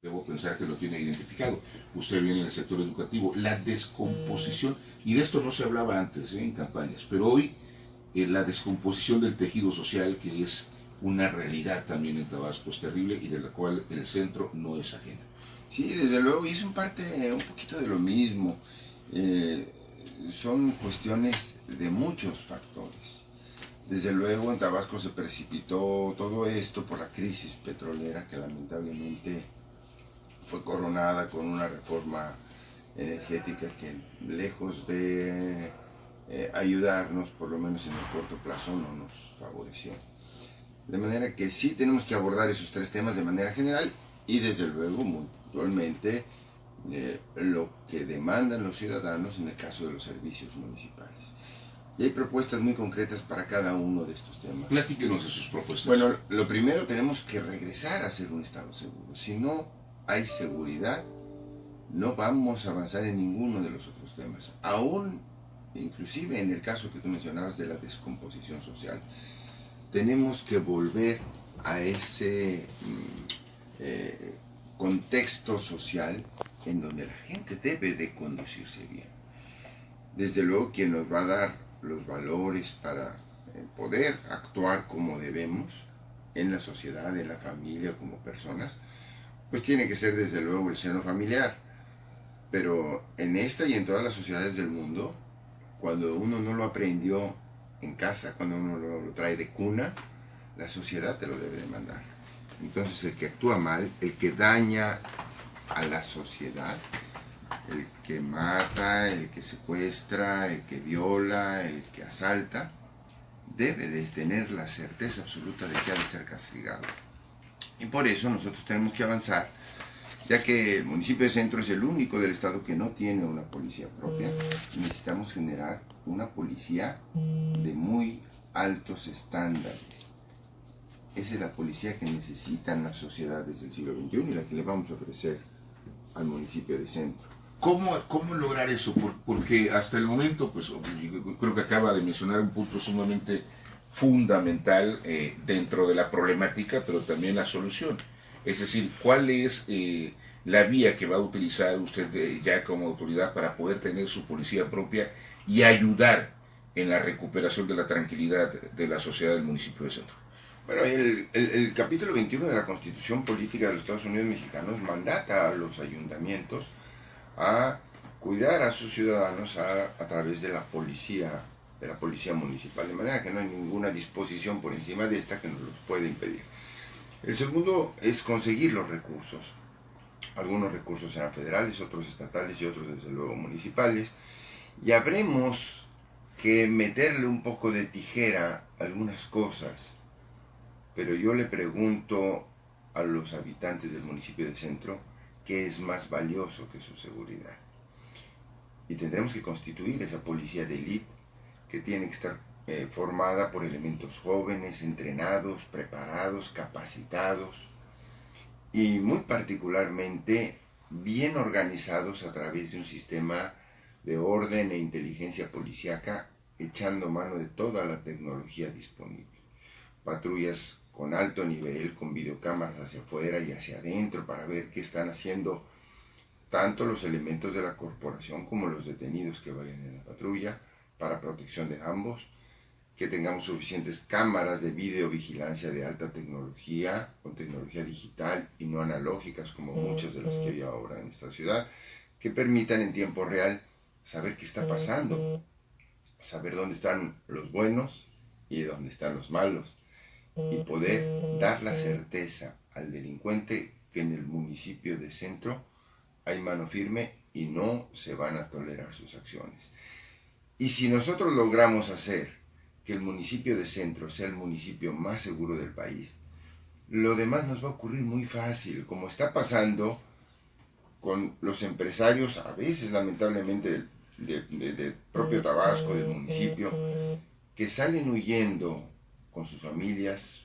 Debo pensar que lo tiene identificado. Usted viene del sector educativo. La descomposición, y de esto no se hablaba antes en campañas, pero hoy la descomposición del tejido social, que es una realidad también en Tabasco, es terrible y de la cual el centro no es ajeno. Sí, desde luego, y es un parte un poquito de lo mismo. Eh, Son cuestiones de muchos factores. Desde luego en Tabasco se precipitó todo esto por la crisis petrolera que lamentablemente fue coronada con una reforma energética que lejos de ayudarnos, por lo menos en el corto plazo, no nos favoreció. De manera que sí tenemos que abordar esos tres temas de manera general y desde luego muy puntualmente lo que demandan los ciudadanos en el caso de los servicios municipales. Y hay propuestas muy concretas para cada uno de estos temas. Platíquenos de sus propuestas. Bueno, lo primero, tenemos que regresar a ser un Estado seguro. Si no hay seguridad, no vamos a avanzar en ninguno de los otros temas. Aún, inclusive en el caso que tú mencionabas de la descomposición social, tenemos que volver a ese contexto social en donde la gente debe de conducirse bien. Desde luego, quien nos va a dar los valores para poder actuar como debemos en la sociedad, en la familia, como personas, pues tiene que ser desde luego el seno familiar. Pero en esta y en todas las sociedades del mundo, cuando uno no lo aprendió en casa, cuando uno lo trae de cuna, la sociedad te lo debe demandar. Entonces el que actúa mal, el que daña a la sociedad, el que mata, el que secuestra, el que viola, el que asalta, debe de tener la certeza absoluta de que ha de ser castigado. Y por eso nosotros tenemos que avanzar, ya que el municipio de Centro es el único del estado que no tiene una policía propia. Necesitamos generar una policía de muy altos estándares. Esa es la policía que necesitan las sociedades del siglo XXI y la que le vamos a ofrecer al municipio de Centro. ¿Cómo lograr eso? Porque hasta el momento, pues yo creo que acaba de mencionar un punto sumamente fundamental dentro de la problemática, pero también la solución. Es decir, ¿cuál es la vía que va a utilizar usted ya como autoridad para poder tener su policía propia y ayudar en la recuperación de la tranquilidad de la sociedad del municipio de Centro? Bueno, el capítulo 21 de la Constitución Política de los Estados Unidos Mexicanos mandata a los ayuntamientos a cuidar a sus ciudadanos a través de la policía municipal, de manera que no hay ninguna disposición por encima de esta que nos los puede impedir. El segundo es conseguir los recursos. Algunos recursos serán federales, otros estatales y otros desde luego municipales. Y habremos que meterle un poco de tijera a algunas cosas. Pero yo le pregunto a los habitantes del municipio de Centro qué es más valioso que su seguridad. Y tendremos que constituir esa policía de élite que tiene que estar formada por elementos jóvenes, entrenados, preparados, capacitados y muy particularmente bien organizados a través de un sistema de orden e inteligencia policíaca, echando mano de toda la tecnología disponible. Patrullas con alto nivel, con videocámaras hacia afuera y hacia adentro para ver qué están haciendo tanto los elementos de la corporación como los detenidos que vayan en la patrulla, para protección de ambos, que tengamos suficientes cámaras de videovigilancia de alta tecnología, con tecnología digital y no analógicas como muchas de las que hay ahora en nuestra ciudad, que permitan en tiempo real saber qué está pasando, saber dónde están los buenos y dónde están los malos, y poder dar la certeza al delincuente que en el municipio de Centro hay mano firme y no se van a tolerar sus acciones. Y si nosotros logramos hacer que el municipio de Centro sea el municipio más seguro del país, lo demás nos va a ocurrir muy fácil, como está pasando con los empresarios, a veces lamentablemente del propio Tabasco, del municipio, que salen huyendo con sus familias,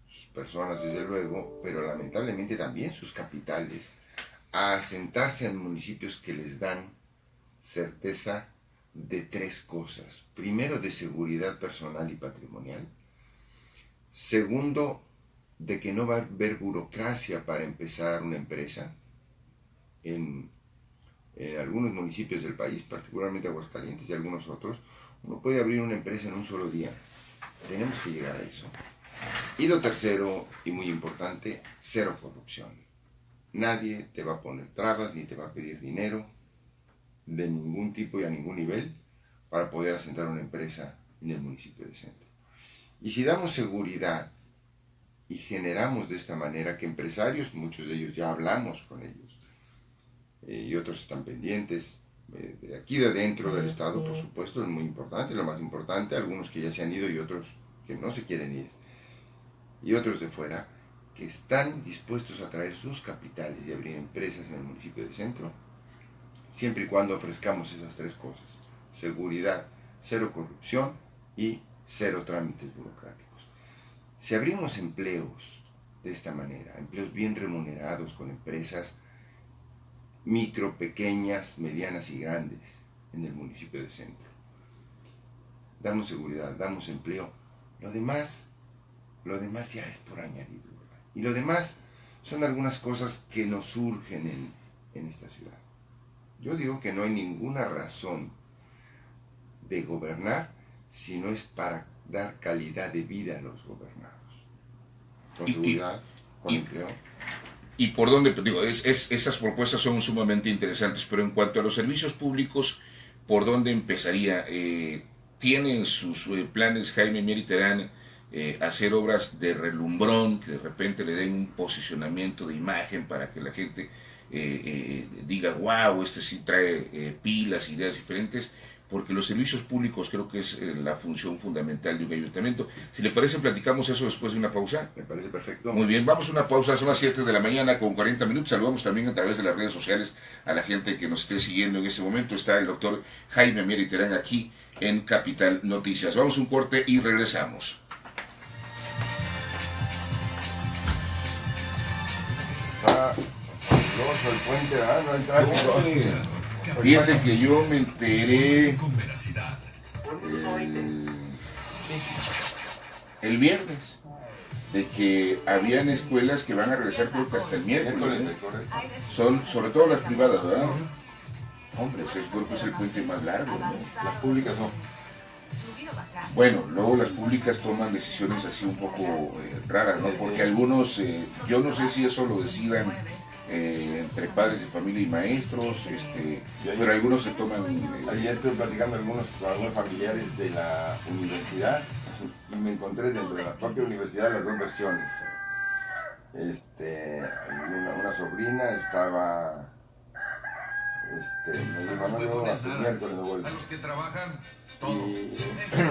sus personas desde luego, pero lamentablemente también sus capitales, a asentarse en municipios que les dan certeza de tres cosas. Primero, de seguridad personal y patrimonial. Segundo, de que no va a haber burocracia para empezar una empresa en algunos municipios del país, particularmente Aguascalientes y algunos otros. Uno puede abrir una empresa en un solo día. Tenemos que llegar a eso. Y lo tercero, y muy importante, cero corrupción. Nadie te va a poner trabas ni te va a pedir dinero de ningún tipo y a ningún nivel para poder asentar una empresa en el municipio de Centro. Y si damos seguridad y generamos de esta manera que empresarios, muchos de ellos ya hablamos con ellos, y otros están pendientes, de aquí de dentro del Estado, por supuesto, es muy importante, lo más importante, algunos que ya se han ido y otros que no se quieren ir, y otros de fuera, que están dispuestos a traer sus capitales y abrir empresas en el municipio de Centro, siempre y cuando ofrezcamos esas tres cosas: seguridad, cero corrupción y cero trámites burocráticos. Si abrimos empleos de esta manera, empleos bien remunerados con empresas micro, pequeñas, medianas y grandes en el municipio de Centro, damos seguridad, damos empleo, lo demás ya es por añadidura. Y lo demás son algunas cosas que nos surgen en esta ciudad. Yo digo que no hay ninguna razón de gobernar si no es para dar calidad de vida a los gobernados. Con seguridad, con empleo. Y por dónde, digo, esas propuestas son sumamente interesantes, pero en cuanto a los servicios públicos, ¿por dónde empezaría? ¿Tienen sus planes Jaime Mier y Terán hacer obras de relumbrón, que de repente le den un posicionamiento de imagen para que la gente diga, wow, este sí trae pilas, ideas diferentes? Porque los servicios públicos creo que es la función fundamental de un ayuntamiento. Si le parece, platicamos eso después de una pausa. Me parece perfecto. Muy bien, vamos a una pausa, son las 7 de la mañana con 40 minutos. Saludamos también a través de las redes sociales a la gente que nos esté siguiendo en este momento. Está el doctor Jaime Mier y Terán aquí en Capital Noticias. Vamos a un corte y regresamos. El puente, no hay tráfico. Fíjense que yo me enteré el viernes de que habían escuelas que van a regresar creo que hasta el miércoles. Son sobre todo las privadas, ¿verdad? Hombre, ese creo que es el puente más largo, ¿no? Las públicas no. Bueno, luego las públicas toman decisiones así un poco raras, ¿no? Porque algunos, yo no sé si eso lo decidan entre padres de familia y maestros, pero algunos se toman... Ayer estuve platicando con algunos familiares de la universidad y me encontré dentro de la propia universidad las dos versiones. Una sobrina estaba... me dijo, no, hasta el miércoles no vuelvo. Y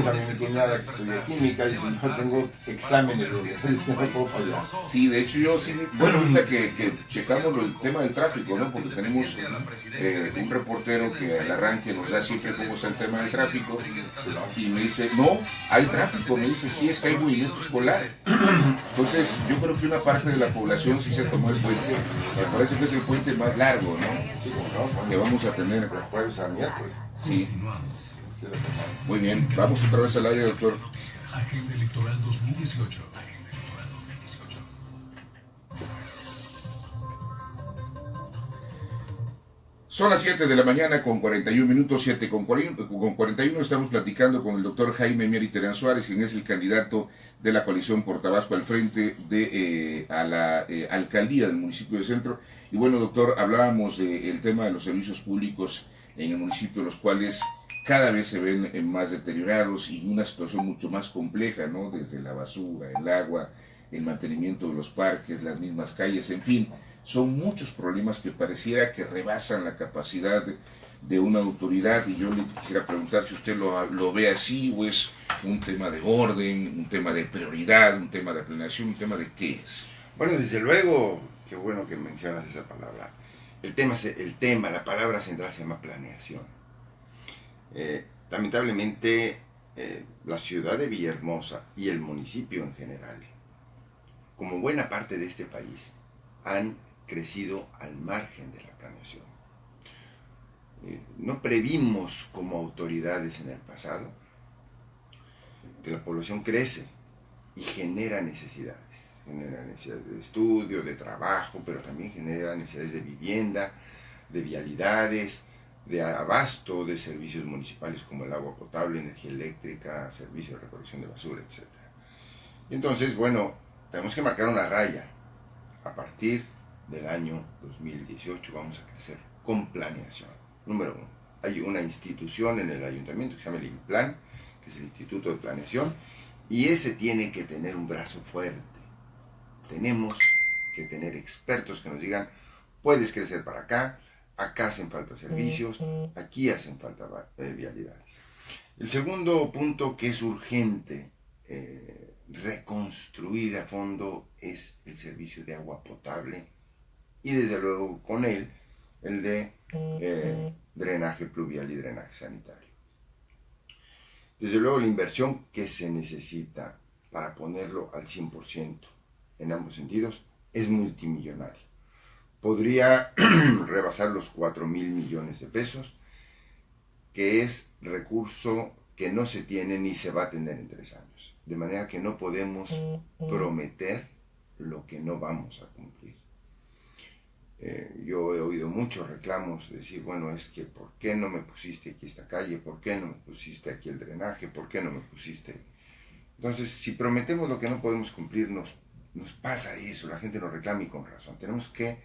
también mi cuñada que estudia química y dice, no tengo exámenes, no puedo fallar. Sí, de hecho yo sí, bueno, ahorita que checamos el tema del tráfico, ¿no? Porque tenemos un reportero que al arranque nos da siempre cómo está el tema del tráfico y me dice, no, hay tráfico, me dice, sí, es que hay movimiento escolar. Entonces yo creo que una parte de la población sí se tomó el puente, me parece que es el puente más largo, ¿no? Que vamos a tener. Jueves a miércoles. Sí. Muy bien, vamos otra vez al aire, doctor. Agenda Electoral 2018. Son las 7 de la mañana con 41 minutos, 7 con 41. Estamos platicando con el doctor Jaime Mier y Terán Suárez, quien es el candidato de la coalición por Tabasco al frente a la alcaldía del municipio de Centro. Y bueno, doctor, hablábamos del tema de los servicios públicos en el municipio, los cuales cada vez se ven más deteriorados y una situación mucho más compleja, ¿no? Desde la basura, el agua, el mantenimiento de los parques, las mismas calles, en fin, son muchos problemas que pareciera que rebasan la capacidad de una autoridad, y yo le quisiera preguntar si usted lo ve así o es un tema de orden, un tema de prioridad, un tema de planeación, un tema de qué es. Bueno, desde luego, qué bueno que mencionas esa palabra. La palabra central se llama planeación. Lamentablemente la ciudad de Villahermosa y el municipio en general, como buena parte de este país, han crecido al margen de la planeación. No previmos como autoridades en el pasado que la población crece y genera necesidades. genera necesidades de estudio, de trabajo, pero también genera necesidades de vivienda, de vialidades, de abasto de servicios municipales como el agua potable, energía eléctrica, servicio de recolección de basura, etc. Y entonces, bueno, tenemos que marcar una raya. A partir del año 2018 vamos a crecer con planeación. Número uno, hay una institución en el ayuntamiento que se llama el INPLAN, que es el Instituto de Planeación, y ese tiene que tener un brazo fuerte. Tenemos que tener expertos que nos digan, puedes crecer para acá, acá hacen falta servicios, aquí hacen falta vialidades. El segundo punto que es urgente reconstruir a fondo es el servicio de agua potable y desde luego con él el de drenaje pluvial y drenaje sanitario. Desde luego la inversión que se necesita para ponerlo al 100% en ambos sentidos es multimillonaria. Podría rebasar los 4.000 millones de pesos, que es recurso que no se tiene ni se va a tener en 3 años. De manera que no podemos prometer lo que no vamos a cumplir. Yo he oído muchos reclamos de decir, bueno, es que ¿por qué no me pusiste aquí esta calle? ¿Por qué no me pusiste aquí el drenaje? ¿Por qué no me pusiste? Entonces, si prometemos lo que no podemos cumplir, nos pasa eso, la gente nos reclama y con razón. Tenemos que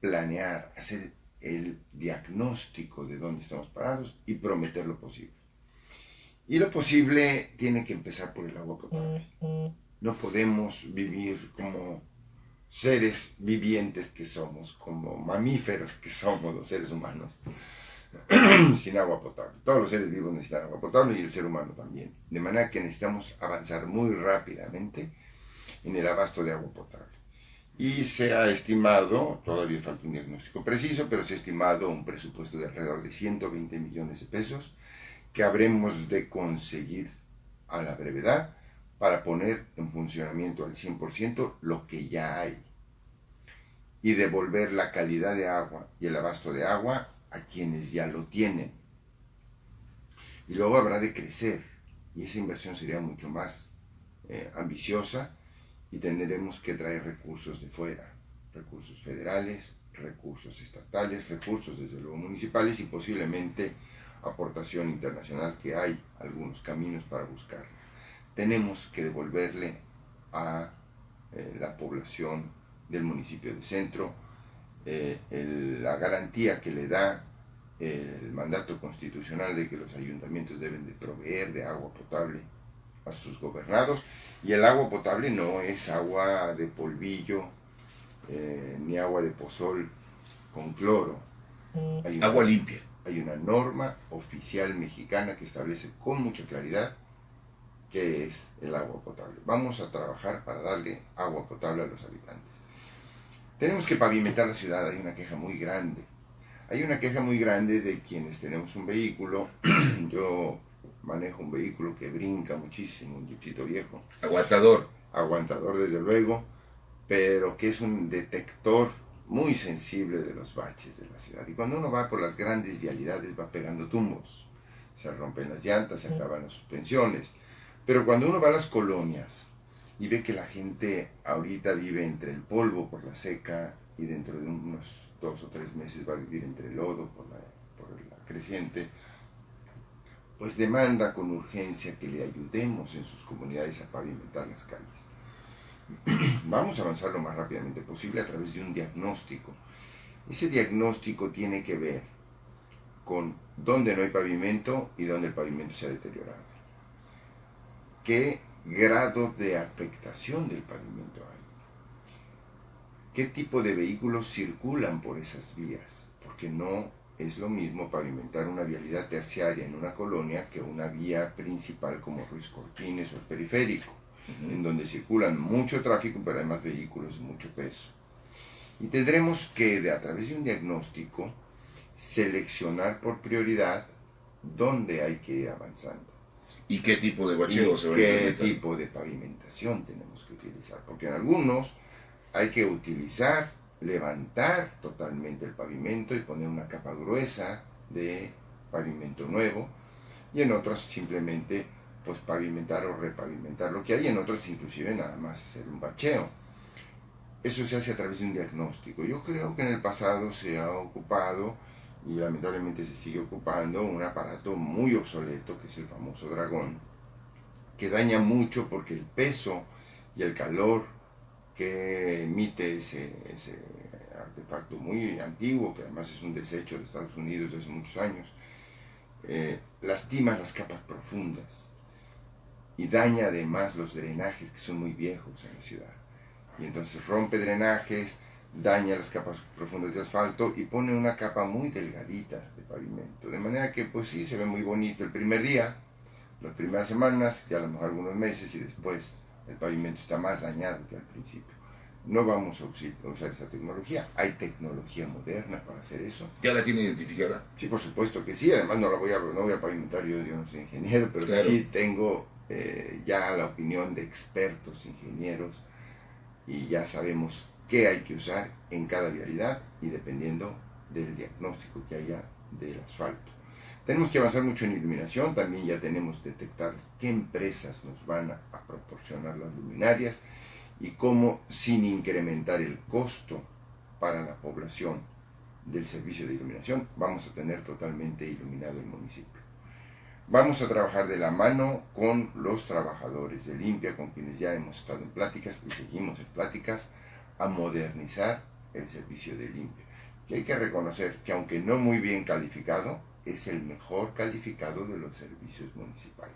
planear, hacer el diagnóstico de dónde estamos parados y prometer lo posible. Y lo posible tiene que empezar por el agua potable. No podemos vivir como seres vivientes que somos, como mamíferos que somos los seres humanos, sin agua potable. Todos los seres vivos necesitan agua potable y el ser humano también. De manera que necesitamos avanzar muy rápidamente en el abasto de agua potable. Y se ha estimado, todavía falta un diagnóstico preciso, pero se ha estimado un presupuesto de alrededor de 120 millones de pesos que habremos de conseguir a la brevedad para poner en funcionamiento al 100% lo que ya hay y devolver la calidad de agua y el abasto de agua a quienes ya lo tienen. Y luego habrá de crecer y esa inversión sería mucho más ambiciosa y tendremos que traer recursos de fuera, recursos federales, recursos estatales, recursos desde luego municipales y posiblemente aportación internacional, que hay algunos caminos para buscar. Tenemos que devolverle a la población del municipio de Centro la garantía que le da el mandato constitucional de que los ayuntamientos deben de proveer de agua potable a sus gobernados, y el agua potable no es agua de polvillo ni agua de pozol con cloro. Agua limpia. Hay una norma oficial mexicana que establece con mucha claridad qué es el agua potable. Vamos a trabajar para darle agua potable a los habitantes. Tenemos que pavimentar la ciudad. Hay una queja muy grande. Hay una queja muy grande de quienes tenemos un vehículo. Yo manejo un vehículo que brinca muchísimo, un jeepcito viejo. Aguantador. Aguantador desde luego, pero que es un detector muy sensible de los baches de la ciudad. Y cuando uno va por las grandes vialidades va pegando tumbos. Se rompen las llantas, se acaban las suspensiones. Pero cuando uno va a las colonias y ve que la gente ahorita vive entre el polvo por la seca y dentro de unos 2 o 3 meses va a vivir entre el lodo por la creciente, pues demanda con urgencia que le ayudemos en sus comunidades a pavimentar las calles. Vamos a avanzar lo más rápidamente posible a través de un diagnóstico. Ese diagnóstico tiene que ver con dónde no hay pavimento y dónde el pavimento se ha deteriorado. ¿Qué grado de afectación del pavimento hay? ¿Qué tipo de vehículos circulan por esas vías? Porque no es lo mismo pavimentar una vialidad terciaria en una colonia que una vía principal como Ruiz Cortines o el Periférico, en donde circulan mucho tráfico, pero además vehículos de mucho peso. Y tendremos que, a través de un diagnóstico, seleccionar por prioridad dónde hay que ir avanzando. ¿Y qué tipo de bacheo se va a ¿Qué implementar? tipo de pavimentación tenemos que utilizar? Porque en algunos hay que utilizar, levantar totalmente el pavimento y poner una capa gruesa de pavimento nuevo, y en otros simplemente pues pavimentar o repavimentar lo que hay, en otras inclusive nada más hacer un bacheo. Eso se hace a través de un diagnóstico. Yo creo que en el pasado se ha ocupado, y lamentablemente se sigue ocupando, un aparato muy obsoleto, que es el famoso dragón, que daña mucho porque el peso y el calor que emite ese artefacto muy antiguo, que además es un desecho de Estados Unidos de hace muchos años, lastima las capas profundas y daña además los drenajes, que son muy viejos en la ciudad. Y entonces rompe drenajes, daña las capas profundas de asfalto y pone una capa muy delgadita de pavimento. De manera que pues sí, se ve muy bonito el primer día, las primeras semanas, y a lo mejor algunos meses, y después el pavimento está más dañado que al principio. No vamos a usar esa tecnología, hay tecnología moderna para hacer eso. ¿Ya la tiene identificada? Sí, por supuesto que sí, además no voy a pavimentar, yo no soy ingeniero, pero claro, sí tengo ya la opinión de expertos ingenieros y ya sabemos qué hay que usar en cada vialidad y dependiendo del diagnóstico que haya del asfalto. Tenemos que avanzar mucho en iluminación, también ya tenemos detectar qué empresas nos van a proporcionar las luminarias y cómo, sin incrementar el costo para la población del servicio de iluminación, vamos a tener totalmente iluminado el municipio. Vamos a trabajar de la mano con los trabajadores de Limpia, con quienes ya hemos estado en pláticas y seguimos en pláticas, a modernizar el servicio de Limpia. Y hay que reconocer que, aunque no muy bien calificado, es el mejor calificado de los servicios municipales.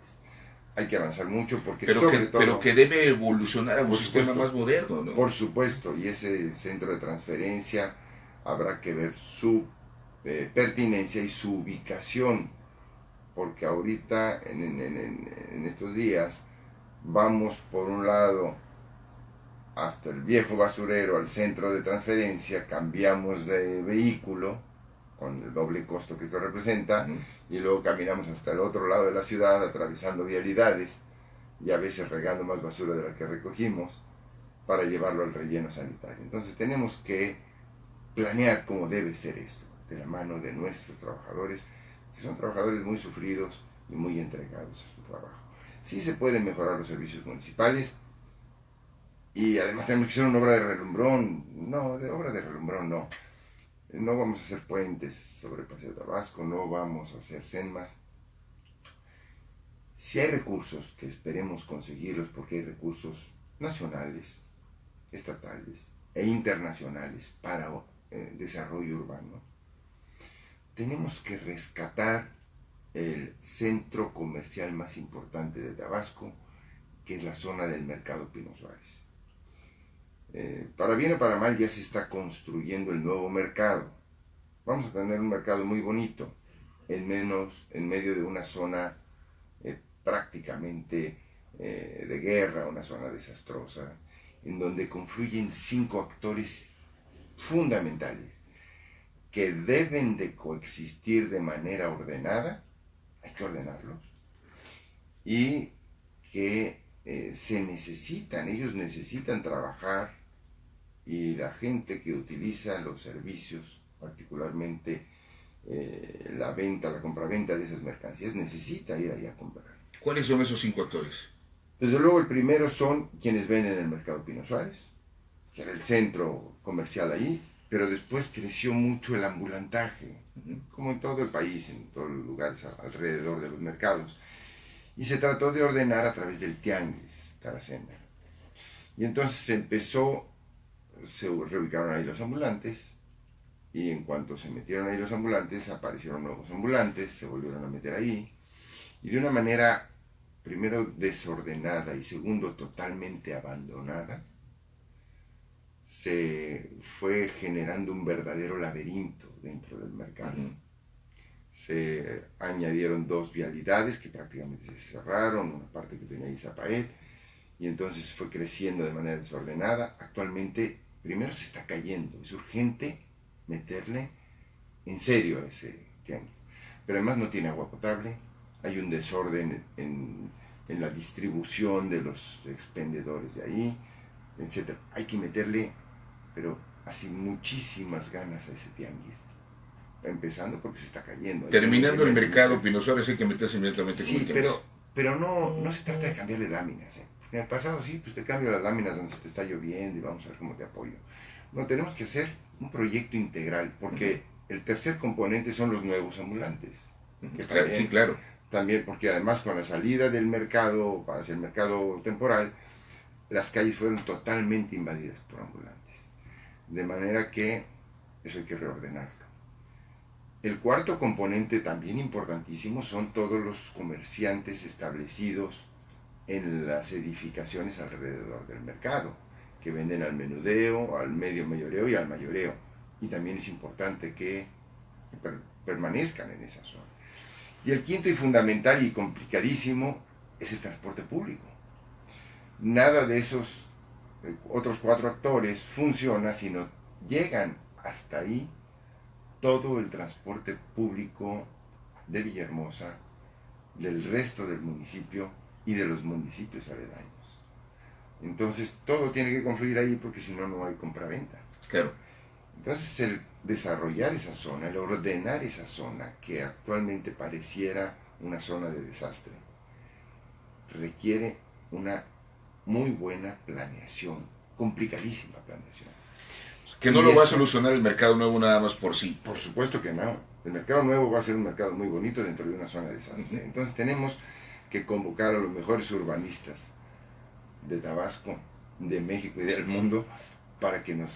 Hay que avanzar mucho porque pero que debe evolucionar a un sistema más moderno, ¿no? Por supuesto, y ese centro de transferencia habrá que ver su pertinencia y su ubicación, porque ahorita en estos días vamos por un lado hasta el viejo basurero al centro de transferencia, cambiamos de vehículo con el doble costo que esto representa, y luego caminamos hasta el otro lado de la ciudad atravesando vialidades y a veces regando más basura de la que recogimos para llevarlo al relleno sanitario. Entonces tenemos que planear cómo debe ser esto, de la mano de nuestros trabajadores, que son trabajadores muy sufridos y muy entregados a su trabajo. Sí se pueden mejorar los servicios municipales, y además tenemos que hacer una obra de relumbrón. No, de obra de relumbrón no. No vamos a hacer puentes sobre Paseo Tabasco, no vamos a hacer senmas. Si hay recursos, que esperemos conseguirlos, porque hay recursos nacionales, estatales e internacionales para desarrollo urbano, tenemos que rescatar el centro comercial más importante de Tabasco, que es la zona del Mercado Pino Suárez. Para bien o para mal ya se está construyendo el nuevo mercado. Vamos a tener un mercado muy bonito, en medio de una zona prácticamente de guerra, una zona desastrosa, en donde confluyen 5 actores fundamentales que deben de coexistir de manera ordenada, hay que ordenarlos, y que ellos necesitan trabajar, y la gente que utiliza los servicios, particularmente la venta, la compraventa de esas mercancías, necesita ir ahí a comprar. ¿Cuáles son esos 5 actores? Desde luego el primero son quienes venden en el Mercado Pino Suárez, que era el centro comercial ahí, pero después creció mucho el ambulantaje, como en todo el país, en todos los lugares alrededor de los mercados. Y se trató de ordenar a través del tianguis, Taracena. Y entonces se reubicaron ahí los ambulantes, y en cuanto se metieron ahí los ambulantes, aparecieron nuevos ambulantes, se volvieron a meter ahí, y de una manera, primero desordenada y segundo totalmente abandonada, se fue generando un verdadero laberinto dentro del mercado. Se añadieron 2 vialidades que prácticamente se cerraron, una parte que tenía Izapaet, y entonces fue creciendo de manera desordenada. Actualmente, primero se está cayendo, es urgente meterle en serio a ese tianguis, pero además no tiene agua potable, hay un desorden en la distribución de los expendedores de ahí, etc. Hay que meterle, pero así, muchísimas ganas a ese tianguis, empezando porque se está cayendo. Terminando el Mercado Pino Suárez hay que meterse inmediatamente con el tianguis. Pero Pero no se trata de cambiarle láminas, ¿eh? Porque en el pasado sí, pues te cambio las láminas donde se te está lloviendo y vamos a ver cómo te apoyo. No, tenemos que hacer un proyecto integral, porque el tercer componente son los nuevos ambulantes. Que Claro, también, sí, claro. también, porque además con la salida del mercado, hacia el mercado temporal, las calles fueron totalmente invadidas por ambulantes. De manera que eso hay que reordenarlo. El cuarto componente también importantísimo son todos los comerciantes establecidos en las edificaciones alrededor del mercado, que venden al menudeo, al medio mayoreo y al mayoreo. Y también es importante que permanezcan en esa zona. Y el quinto y fundamental y complicadísimo es el transporte público. Nada de esos otros cuatro actores funciona si no llegan hasta ahí todo el transporte público de Villahermosa, del resto del municipio y de los municipios aledaños. Entonces todo tiene que confluir ahí porque si no, no hay compraventa. Claro. Entonces el desarrollar esa zona, el ordenar esa zona que actualmente pareciera una zona de desastre, requiere una muy buena planeación, complicadísima planeación. Que no Y lo va a eso, solucionar el mercado nuevo nada más por sí. por supuesto que no. El mercado nuevo va a ser un mercado muy bonito dentro de una zona de desastre. Entonces tenemos que convocar a los mejores urbanistas de Tabasco, de México y del mundo para que nos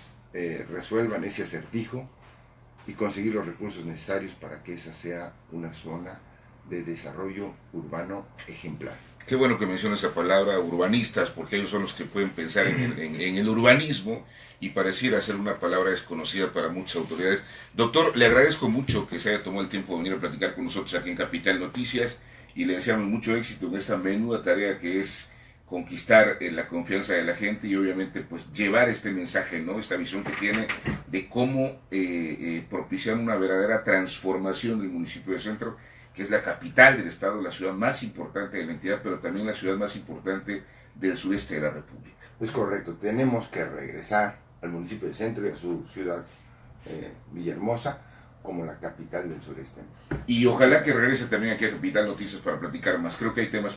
resuelvan ese acertijo y conseguir los recursos necesarios para que esa sea una zona de desarrollo urbano ejemplar. Qué bueno que mencionas esa palabra, urbanistas, porque ellos son los que pueden pensar en el urbanismo y pareciera ser una palabra desconocida para muchas autoridades. Doctor, le agradezco mucho que se haya tomado el tiempo de venir a platicar con nosotros aquí en Capital Noticias y le deseamos mucho éxito en esta menuda tarea que es conquistar la confianza de la gente y obviamente pues llevar este mensaje, ¿no? Esta visión que tiene de cómo propiciar una verdadera transformación del municipio de Centro, que es la capital del estado, la ciudad más importante de la entidad, pero también la ciudad más importante del sureste de la República. Es correcto, tenemos que regresar al municipio de Centro y a su ciudad Villahermosa como la capital del sureste. Y ojalá que regrese también aquí a Capital Noticias para platicar más. Creo que hay temas